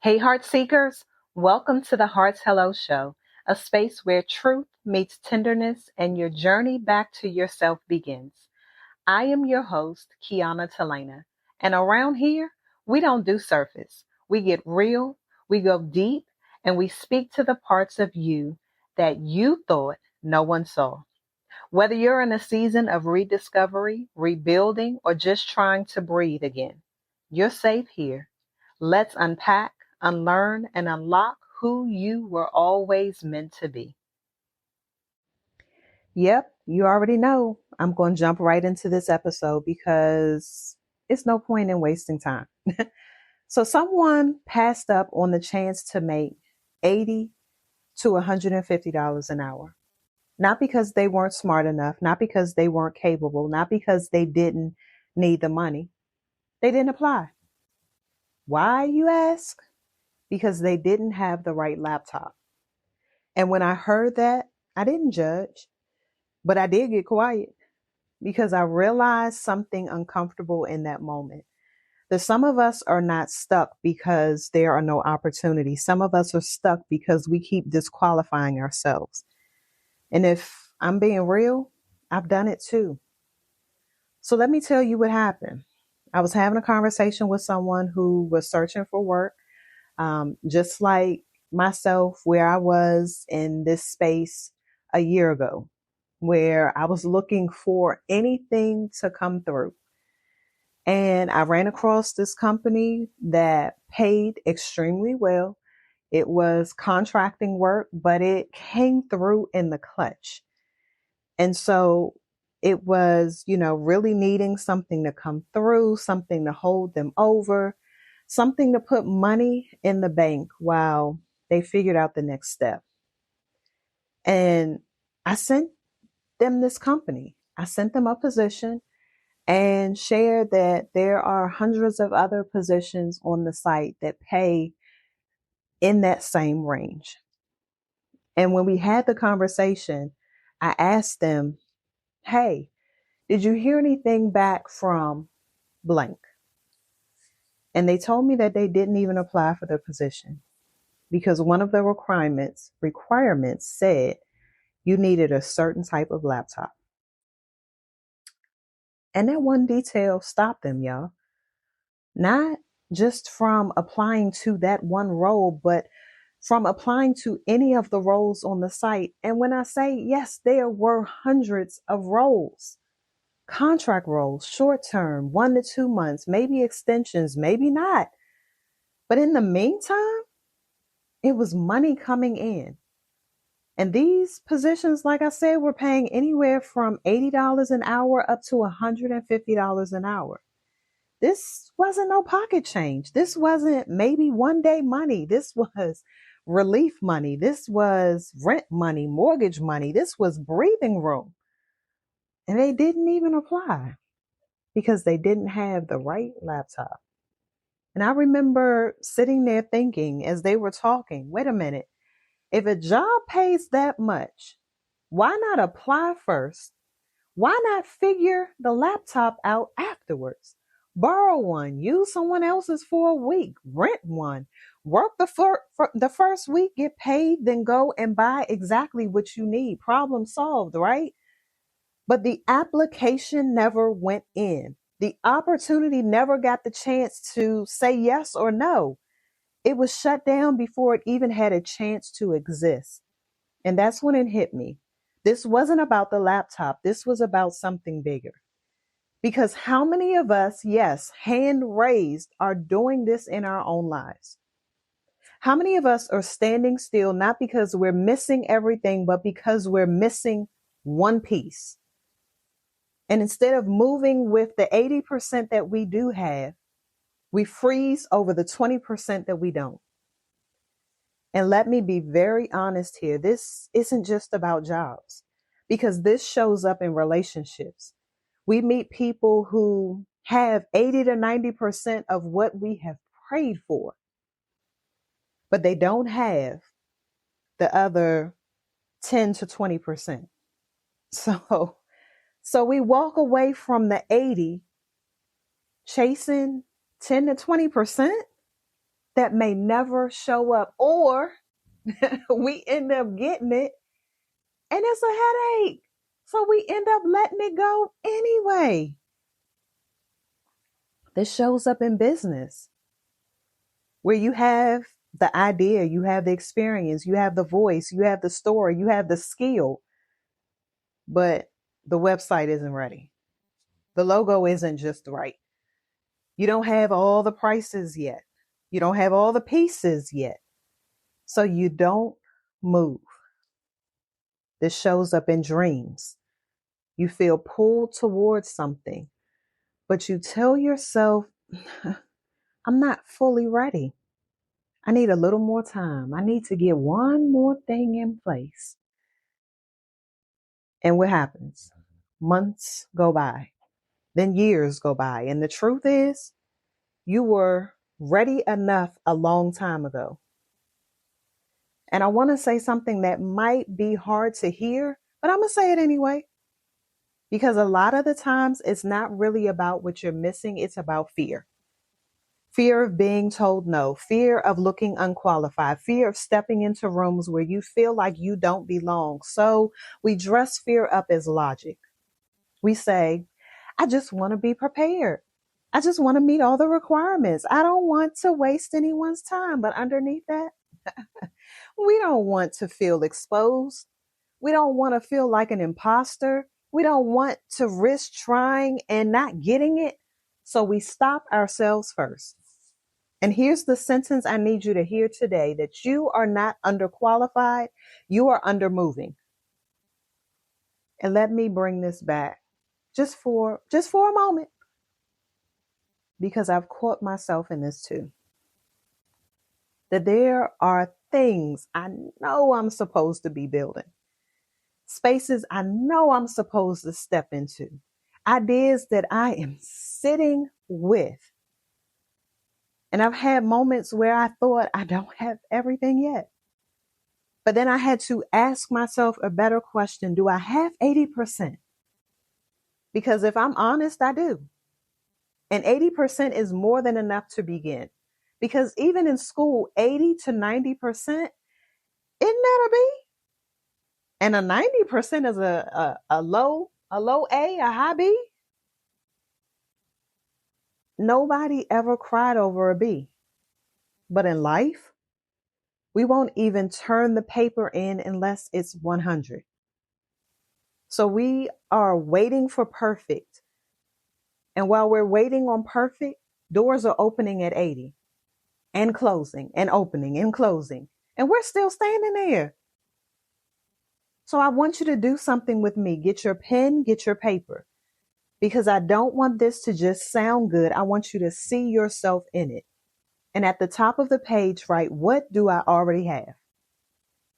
Hey, Heart Seekers, welcome to the Heart's Hello Show, a space where truth meets tenderness and your journey back to yourself begins. I am your host, Kiana Talena, and around here, we don't do surface. We get real, we go deep, and we speak to the parts of you that you thought no one saw. Whether you're in a season of rediscovery, rebuilding, or just trying to breathe again, you're safe here. Let's unpack, unlearn, and unlock who you were always meant to be. Yep, you already know I'm going to jump right into this episode because it's no point in wasting time. So, someone passed up on the chance to make 80 to $150 an hour. Not because they weren't smart enough, not because they weren't capable, not because they didn't need the money. They didn't apply. Why, you ask? Because they didn't have the right laptop. And when I heard that, I didn't judge, but I did get quiet because I realized something uncomfortable in that moment. That some of us are not stuck because there are no opportunities. Some of us are stuck because we keep disqualifying ourselves. And if I'm being real, I've done it too. So let me tell you what happened. I was having a conversation with someone who was searching for work, just like myself, where I was in this space a year ago, where I was looking for anything to come through. And I ran across this company that paid extremely well. It was contracting work, but it came through in the clutch. And so it was, really needing something to come through, something to hold them over, something to put money in the bank while they figured out the next step. And I sent them this company. I sent them a position and shared that there are hundreds of other positions on the site that pay in that same range. And when we had the conversation, I asked them, hey, did you hear anything back from blank? And they told me that they didn't even apply for the position because one of the requirements said you needed a certain type of laptop. And that one detail stopped them, y'all. Not just from applying to that one role, but from applying to any of the roles on the site. And when I say yes, there were hundreds of roles, contract roles, short term, 1 to 2 months, maybe extensions, maybe not. But in the meantime, it was money coming in. And these positions, like I said, were paying anywhere from $80 an hour up to $150 an hour. This wasn't no pocket change. This wasn't maybe one day money. This was relief money. This was rent money, mortgage money. This was breathing room. And they didn't even apply because they didn't have the right laptop. And I remember sitting there thinking as they were talking, wait a minute, if a job pays that much, why not apply first? Why not figure the laptop out afterwards? Borrow one, use someone else's for a week, rent one, work the first week, get paid, then go and buy exactly what you need. Problem solved, right? But the application never went in. The opportunity never got the chance to say yes or no. It was shut down before it even had a chance to exist. And that's when it hit me. This wasn't about the laptop. This was about something bigger. Because how many of us, yes, hand raised, are doing this in our own lives? How many of us are standing still, not because we're missing everything, but because we're missing one piece? And instead of moving with the 80% that we do have, we freeze over the 20% that we don't. And let me be very honest here. This isn't just about jobs because this shows up in relationships. We meet people who have 80 to 90% of what we have prayed for, but they don't have the other 10 to 20%. So we walk away from the 80 chasing 10 to 20%. that may never show up, or we end up getting it and it's a headache. So we end up letting it go anyway. This shows up in business where you have the idea, you have the experience, you have the voice, you have the story, you have the skill, but the website isn't ready. The logo isn't just right. You don't have all the prices yet. You don't have all the pieces yet. So you don't move. This shows up in dreams. You feel pulled towards something, but you tell yourself, I'm not fully ready. I need a little more time. I need to get one more thing in place. And what happens? Months go by, then years go by. And the truth is, you were ready enough a long time ago. And I want to say something that might be hard to hear, but I'm going to say it anyway. Because a lot of the times it's not really about what you're missing. It's about fear. Fear of being told no, fear of looking unqualified, fear of stepping into rooms where you feel like you don't belong. So we dress fear up as logic. We say, I just want to be prepared. I just want to meet all the requirements. I don't want to waste anyone's time. But underneath that, we don't want to feel exposed. We don't want to feel like an imposter. We don't want to risk trying and not getting it. So we stop ourselves first. And here's the sentence I need you to hear today, that you are not underqualified. You are undermoving. And let me bring this back just for a moment, because I've caught myself in this too. That there are things I know I'm supposed to be building, spaces I know I'm supposed to step into, ideas that I am sitting with. And I've had moments where I thought I don't have everything yet. But then I had to ask myself a better question. Do I have 80%? Because if I'm honest, I do. And 80% is more than enough to begin. Because even in school, 80 to 90%, isn't that a B? And a 90% is a low A, a high B. Nobody ever cried over a B. But in life, we won't even turn the paper in unless it's 100. So we are waiting for perfect. And while we're waiting on perfect, doors are opening at 80 and closing and opening and closing. And we're still standing there. So I want you to do something with me. Get your pen, get your paper, because I don't want this to just sound good. I want you to see yourself in it. And at the top of the page, write, what do I already have?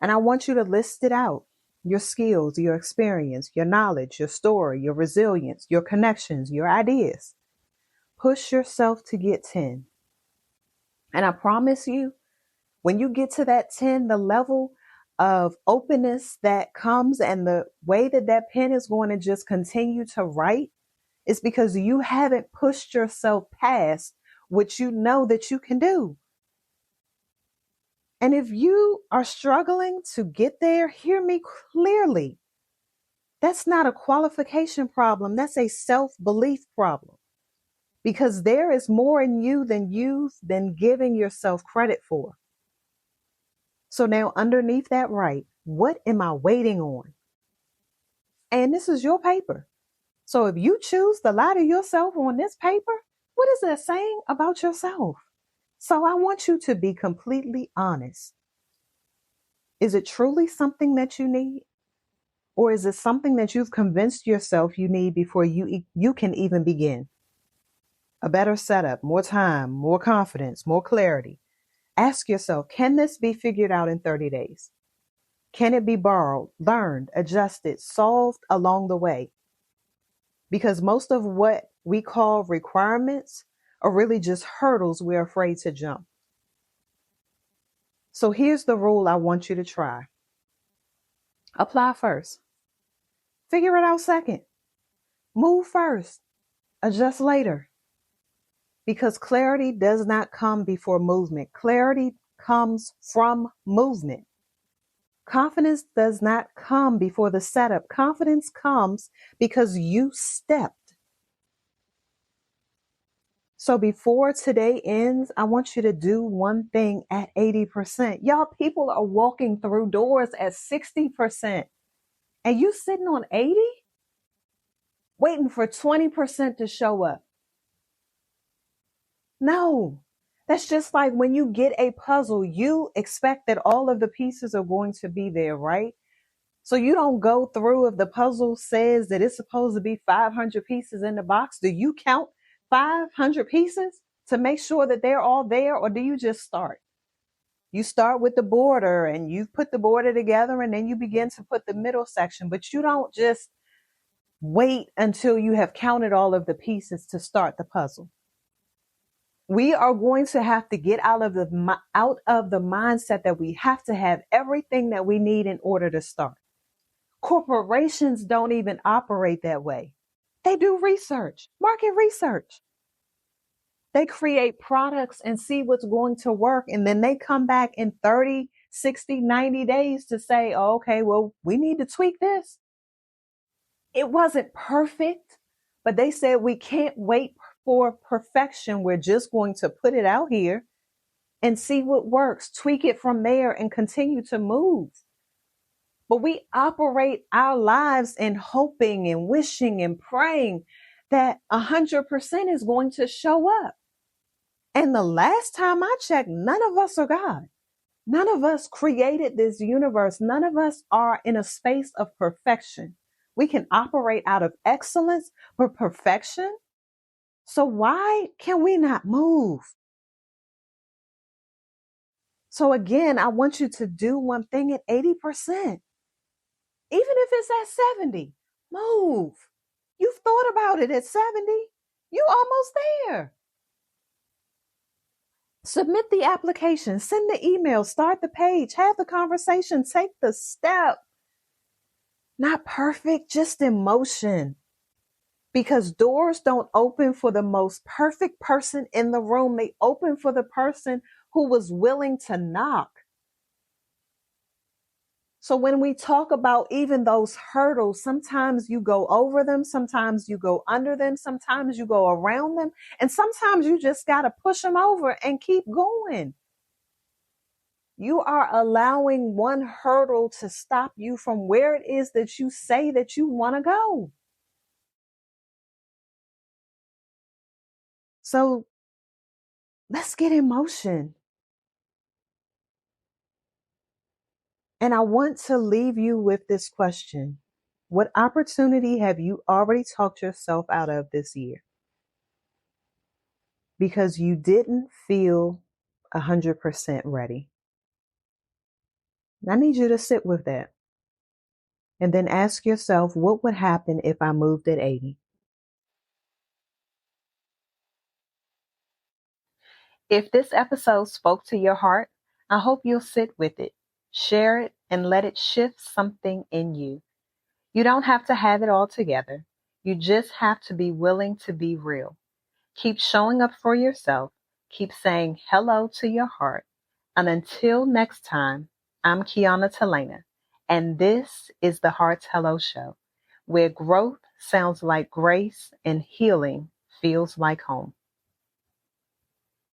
And I want you to list it out. Your skills, your experience, your knowledge, your story, your resilience, your connections, your ideas. Push yourself to get 10. And I promise you, when you get to that 10, the level of openness that comes and the way that that pen is going to just continue to write is because you haven't pushed yourself past what you know that you can do. And if you are struggling to get there, hear me clearly. That's not a qualification problem. That's a self-belief problem. Because there is more in you than you've been giving yourself credit for. So now underneath that, write, what am I waiting on? And this is your paper. So if you choose to lie to yourself on this paper, what is that saying about yourself? So I want you to be completely honest. Is it truly something that you need? Or is it something that you've convinced yourself you need before you can even begin? A better setup, more time, more confidence, more clarity. Ask yourself, can this be figured out in 30 days? Can it be borrowed, learned, adjusted, solved along the way? Because most of what we call requirements are really just hurdles we're afraid to jump. So here's the rule I want you to try. Apply first. Figure it out second. Move first. Adjust later. because clarity does not come before movement. Clarity comes from movement. Confidence does not come before the setup. Confidence comes because you stepped. So before today ends, I want you to do one thing at 80%. Y'all, people are walking through doors at 60%. And you sitting on 80, waiting for 20% to show up. No, that's just like when you get a puzzle, you expect that all of the pieces are going to be there, right? So you don't go through if the puzzle says that it's supposed to be 500 pieces in the box. Do you count 500 pieces to make sure that they're all there, or do you just start? You start with the border and you put the border together and then you begin to put the middle section, but you don't just wait until you have counted all of the pieces to start the puzzle. We are going to have to get out of the mindset that we have to have everything that we need in order to start. Corporations don't even operate that way. They do research, market research. They create products and see what's going to work. And then they come back in 30, 60, 90 days to say, oh, okay, well, we need to tweak this. It wasn't perfect, but they said we can't wait for perfection. We're just going to put it out here and see what works, tweak it from there and continue to move. But we operate our lives in hoping and wishing and praying that 100% is going to show up. And the last time I checked, none of us are God. None of us created this universe. None of us are in a space of perfection. We can operate out of excellence, but perfection. So why can we not move? So again, I want you to do one thing at 80%. Even if it's at 70, move. You've thought about it at 70. You almost there. Submit the application, send the email, start the page, have the conversation, take the step. Not perfect, just in motion. Because doors don't open for the most perfect person in the room. They open for the person who was willing to knock. So when we talk about even those hurdles, sometimes you go over them, sometimes you go under them, sometimes you go around them, and sometimes you just got to push them over and keep going. You are allowing one hurdle to stop you from where it is that you say that you want to go. So let's get in motion. And I want to leave you with this question. What opportunity have you already talked yourself out of this year? Because you didn't feel 100% ready. I need you to sit with that. And then ask yourself, what would happen if I moved at 80? If this episode spoke to your heart, I hope you'll sit with it, share it, and let it shift something in you. You don't have to have it all together. You just have to be willing to be real. Keep showing up for yourself. Keep saying hello to your heart. And until next time, I'm Kiana Talena, and this is the Heart's Hello Show, where growth sounds like grace and healing feels like home.